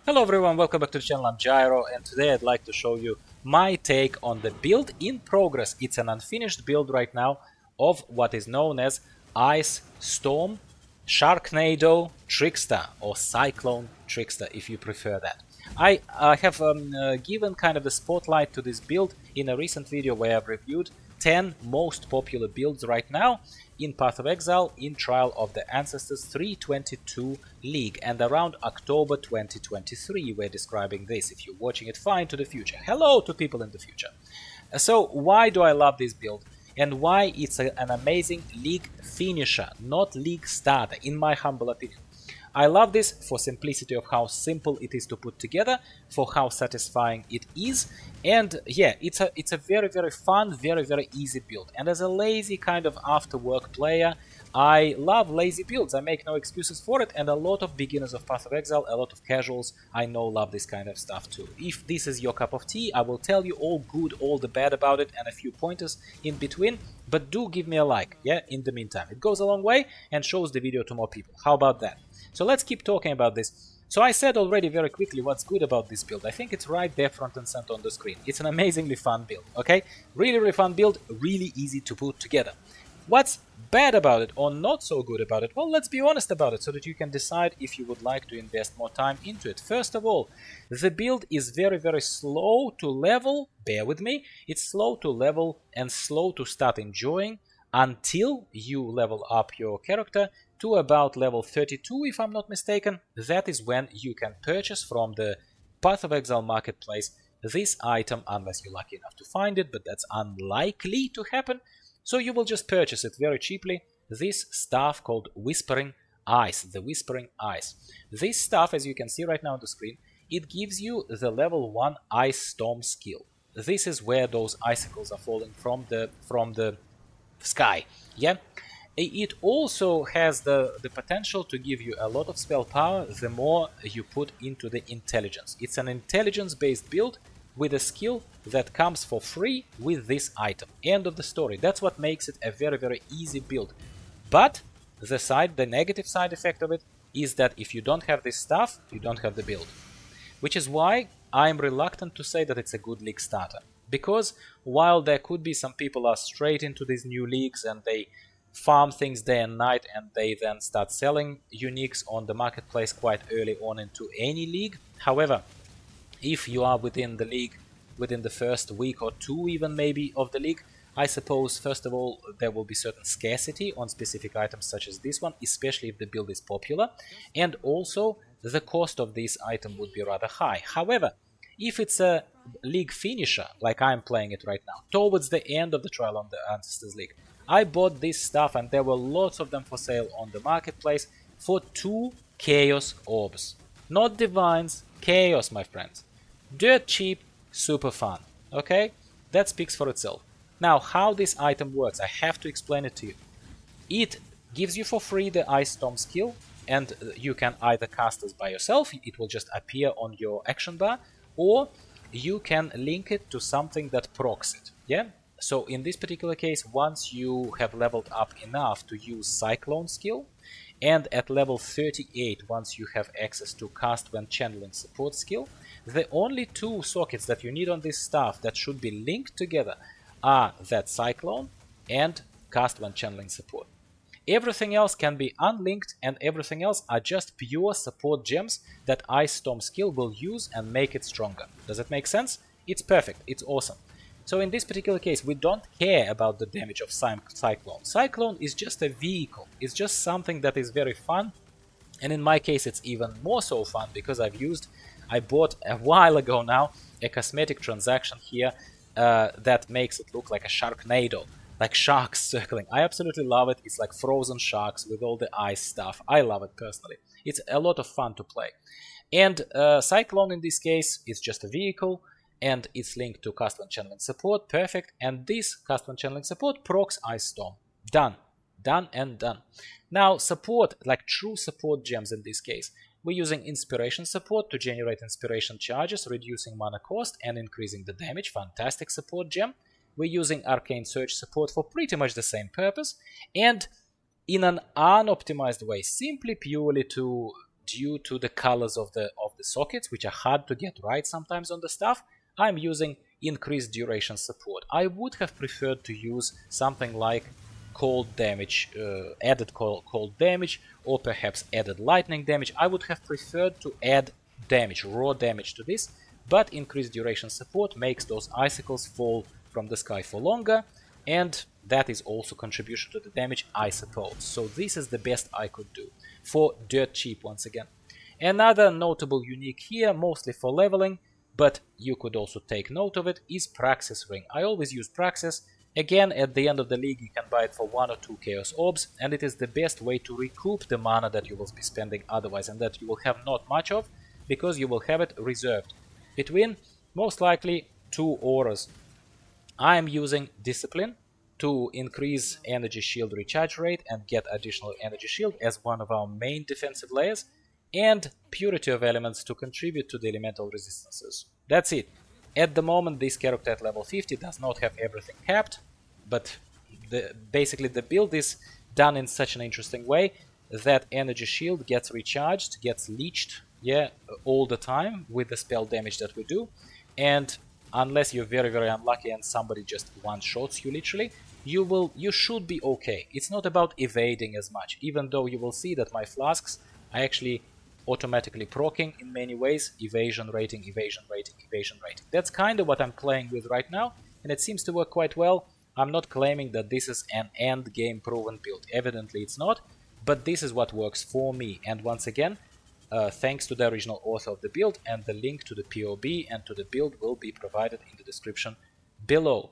Hello everyone, welcome back to the channel. I'm Gyro, and today I'd like to show you my take on the build in progress. It's an unfinished build right now of what is known as Ice Storm Sharknado Trickster, or Cyclone Trickster if you prefer that. I have given kind of the spotlight to this build in a recent video where I've reviewed 10 most popular builds right now in Path of Exile in Trial of the Ancestors 3.22 League, and around October 2023 we're describing this. If you're watching it far into the future, hello to people in the future. So why do I love this build and why it's an amazing league finisher, not league starter, in my humble opinion? I love this for simplicity of how simple it is to put together, for how satisfying it is, and yeah, it's a very fun, very easy build. And as a lazy kind of after work player, I love lazy builds. I make no excuses for it, and a lot of beginners of Path of Exile, a lot of casuals I know love this kind of stuff too. If this is your cup of tea, I will tell you all good, all the bad about it, and a few pointers in between, but do give me a like, yeah, in the meantime. It goes a long way and shows the video to more people. How about that? So let's keep talking about this. So I said already very quickly what's good about this build. I think it's right there front and center on the screen. It's an amazingly fun build, okay? Really fun build, really easy to put together. What's bad about it or not so good about it? Well, let's be honest about it so that you can decide if you would like to invest more time into it. First of all, the build is very slow to level. Bear with me. It's slow to level and slow to start enjoying until you level up your character to about level 32, if I'm not mistaken. That is when you can purchase from the Path of Exile marketplace this item, unless you're lucky enough to find it, but that's unlikely to happen. So you will just purchase it very cheaply, this staff called Whispering Ice, the Whispering Ice. This staff, as you can see right now on the screen, it gives you the level 1 Ice Storm skill. This is where those icicles are falling from the sky, yeah? It also has the potential to give you a lot of spell power the more you put into the intelligence. It's an intelligence-based build with a skill that comes for free with this item. End of the story. That's what makes it a very easy build. But the negative side effect of it is that if you don't have this stuff, you don't have the build. Which is why I'm reluctant to say that it's a good league starter. Because while there could be some people are straight into these new leagues and they farm things day and night and they then start selling uniques on the marketplace quite early on into any league. However, if you are within the league, within the first week or two even maybe of the league, I suppose first of all there will be certain scarcity on specific items such as this one, especially if the build is popular, and also the cost of this item would be rather high. However, if it's a league finisher, like I'm playing it right now, towards the end of the Trial on the Ancestors League, I bought this stuff and there were lots of them for sale on the marketplace for 2 Chaos Orbs. Not Divines, Chaos, my friends. Dirt cheap, super fun. Okay? That speaks for itself. Now, how this item works, I have to explain it to you. It gives you for free the Ice Storm skill, and you can either cast this by yourself, it will just appear on your action bar, or you can link it to something that procs it. Yeah? So in this particular case, once you have leveled up enough to use Cyclone skill, and at level 38, once you have access to Cast when Channeling support skill, the only 2 sockets that you need on this staff that should be linked together are that Cyclone and Cast when Channeling support. Everything else can be unlinked, and everything else are just pure support gems that Ice Storm skill will use and make it stronger. Does it make sense? It's perfect, it's awesome. So in this particular case, we don't care about the damage of Cyclone. Cyclone is just a vehicle. It's just something that is very fun. And in my case, it's even more so fun because I bought a while ago now a cosmetic transaction here that makes it look like a Sharknado, like sharks circling. I absolutely love it. It's like frozen sharks with all the ice stuff. I love it personally. It's a lot of fun to play. And Cyclone in this case is just a vehicle, and it's linked to Cast when Channeling support. Perfect. And this Cast when Channeling support procs Ice Storm. Done. Done and done. Now support, like true support gems in this case, we're using Inspiration support to generate Inspiration charges, reducing mana cost and increasing the damage. Fantastic support gem. We're using Arcane Search support for pretty much the same purpose, and in an unoptimized way, simply purely to due to the colors of the sockets, which are hard to get right sometimes on the stuff, I'm using increased duration support. I would have preferred to use something like cold damage, added cold damage, or perhaps added lightning damage. I would have preferred to add damage, raw damage to this, but increased duration support makes those icicles fall from the sky for longer, and that is also contribution to the damage, I suppose. So this is the best I could do for dirt cheap once again. Another notable unique here, mostly for leveling, but you could also take note of it, is Praxis Ring. I always use Praxis. Again, at the end of the league you can buy it for 1 or 2 Chaos Orbs, and it is the best way to recoup the mana that you will be spending otherwise, and that you will have not much of, because you will have it reserved between most likely 2 auras. I am using Discipline to increase energy shield recharge rate and get additional energy shield as one of our main defensive layers, and Purity of Elements to contribute to the elemental resistances. That's it. At the moment this character at level 50 does not have everything capped, but basically the build is done in such an interesting way that energy shield gets recharged, gets leached, yeah, all the time with the spell damage that we do, and unless you're very unlucky and somebody just one-shots you literally, you should be okay. It's not about evading as much, even though you will see that my Flasks are actually automatically proccing in many ways, evasion rating, evasion rating, evasion rating. That's kind of what I'm playing with right now, and it seems to work quite well. I'm not claiming that this is an end game proven build, evidently it's not, but this is what works for me. And once again, thanks to the original author of the build, and the link to the POB and to the build will be provided in the description below.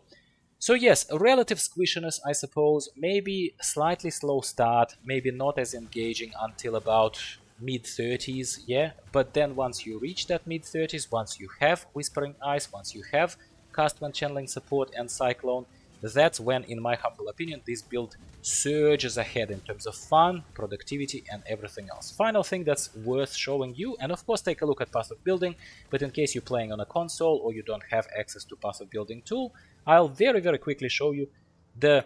So yes, relative squishiness, I suppose, maybe slightly slow start, maybe not as engaging until about mid-30s, yeah, but then once you reach that mid-30s, once you have Whispering Ice, once you have Castman Channeling Support and Cyclone, that's when, in my humble opinion, this build surges ahead in terms of fun, productivity, and everything else. Final thing that's worth showing you, and of course take a look at Path of Building, but in case you're playing on a console or you don't have access to Path of Building tool, I'll very quickly show you the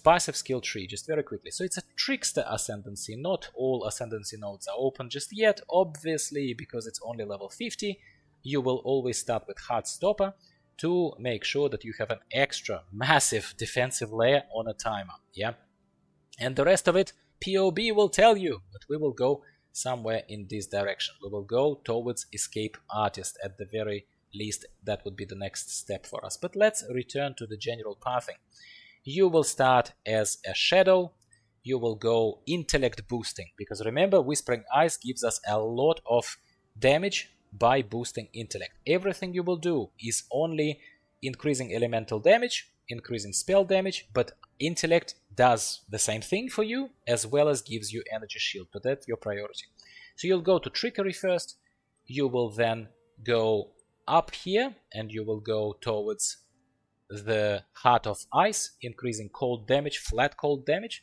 passive skill tree, just very quickly. So it's a Trickster Ascendancy, not all Ascendancy nodes are open just yet, obviously, because it's only level 50. You will always start with Heartstopper to make sure that you have an extra massive defensive layer on a timer, yeah? And the rest of it, POB will tell you, but we will go somewhere in this direction. We will go towards Escape Artist at the very least. That would be the next step for us. But let's return to the general pathing. You will start as a Shadow. You will go Intellect boosting, because remember, Whispering Ice gives us a lot of damage by boosting Intellect. Everything you will do is only increasing elemental damage, increasing spell damage, but Intellect does the same thing for you, as well as gives you energy shield, but that's your priority. So you'll go to Trickery first, you will then go up here, and you will go towards the Heart of Ice, increasing cold damage, flat cold damage.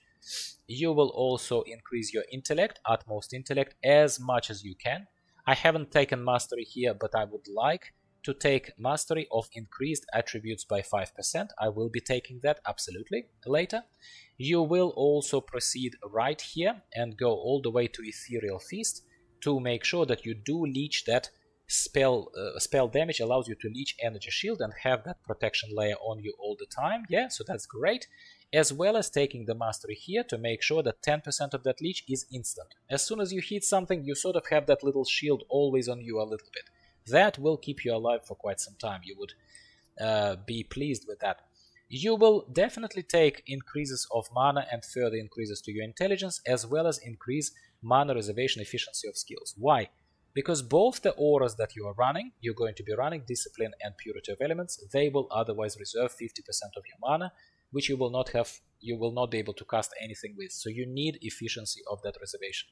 You will also increase your Intellect, Utmost Intellect, as much as you can. I haven't taken Mastery here, but I would like to take Mastery of Increased Attributes by 5%. I will be taking that absolutely later. You will also proceed right here and go all the way to Ethereal Feast to make sure that you do leech that spell damage, allows you to leech energy shield and have that protection layer on you all the time. Yeah, so that's great. As well as taking the Mastery here to make sure that 10% of that leech is instant. As soon as you hit something, you sort of have that little shield always on you a little bit. That will keep you alive for quite some time. You would be pleased with that. You will definitely take increases of mana and further increases to your intelligence, as well as increase mana reservation efficiency of skills. Why? Because both the auras that you are running, you're going to be running Discipline and Purity of Elements, they will otherwise reserve 50% of your mana, which you will not be able to cast anything with. So you need efficiency of that reservation.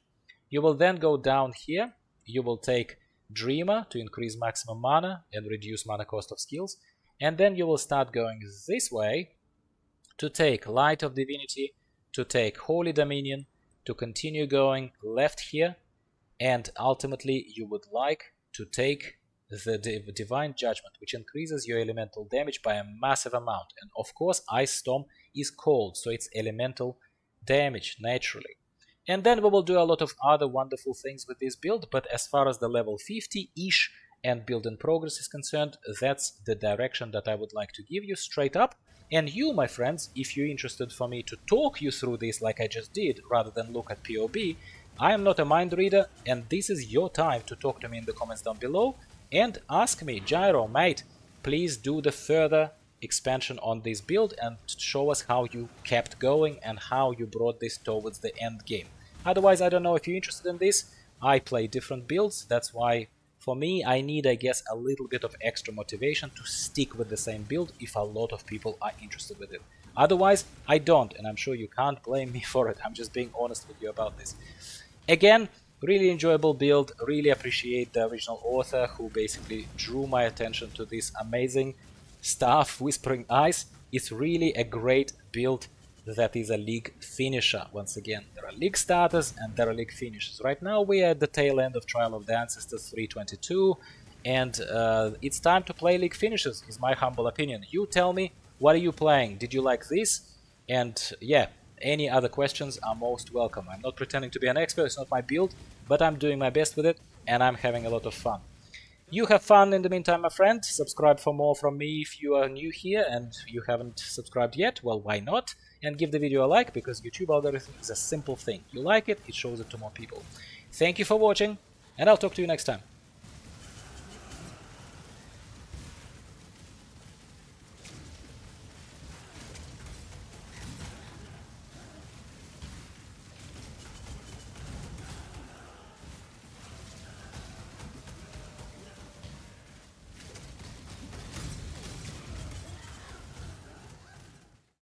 You will then go down here. You will take Dreamer to increase maximum mana and reduce mana cost of skills. And then you will start going this way to take Light of Divinity, to take Holy Dominion, to continue going left here. And ultimately you would like to take the Divine Judgment, which increases your elemental damage by a massive amount. And of course, Ice Storm is cold, so it's elemental damage naturally. And then we will do a lot of other wonderful things with this build, but as far as the level 50-ish and build in progress is concerned, that's the direction that I would like to give you straight up. And you, my friends, if you're interested for me to talk you through this like I just did, rather than look at PoB, I am not a mind reader, and this is your time to talk to me in the comments down below and ask me, Gyro, mate, please do the further expansion on this build and show us how you kept going and how you brought this towards the end game. Otherwise, I don't know if you're interested in this. I play different builds, that's why for me I need, I guess, a little bit of extra motivation to stick with the same build if a lot of people are interested with it. Otherwise, I don't, and I'm sure you can't blame me for it. I'm just being honest with you about this. Again, really enjoyable build, really appreciate the original author who basically drew my attention to this amazing stuff, Whispering Ice. It's really a great build that is a league finisher. Once again, there are league starters and there are league finishers. Right now we are at the tail end of Trial of the Ancestors 3.22, and it's time to play league finishers, is my humble opinion. You tell me, what are you playing? Did you like this? And yeah, any other questions are most welcome. I'm not pretending to be an expert, it's not my build, but I'm doing my best with it and I'm having a lot of fun. You have fun in the meantime, my friend. Subscribe for more from me if you are new here and you haven't subscribed yet. Well, why not? And give the video a like, because YouTube algorithm is a simple thing. You like it, it shows it to more people. Thank you for watching, and I'll talk to you next time.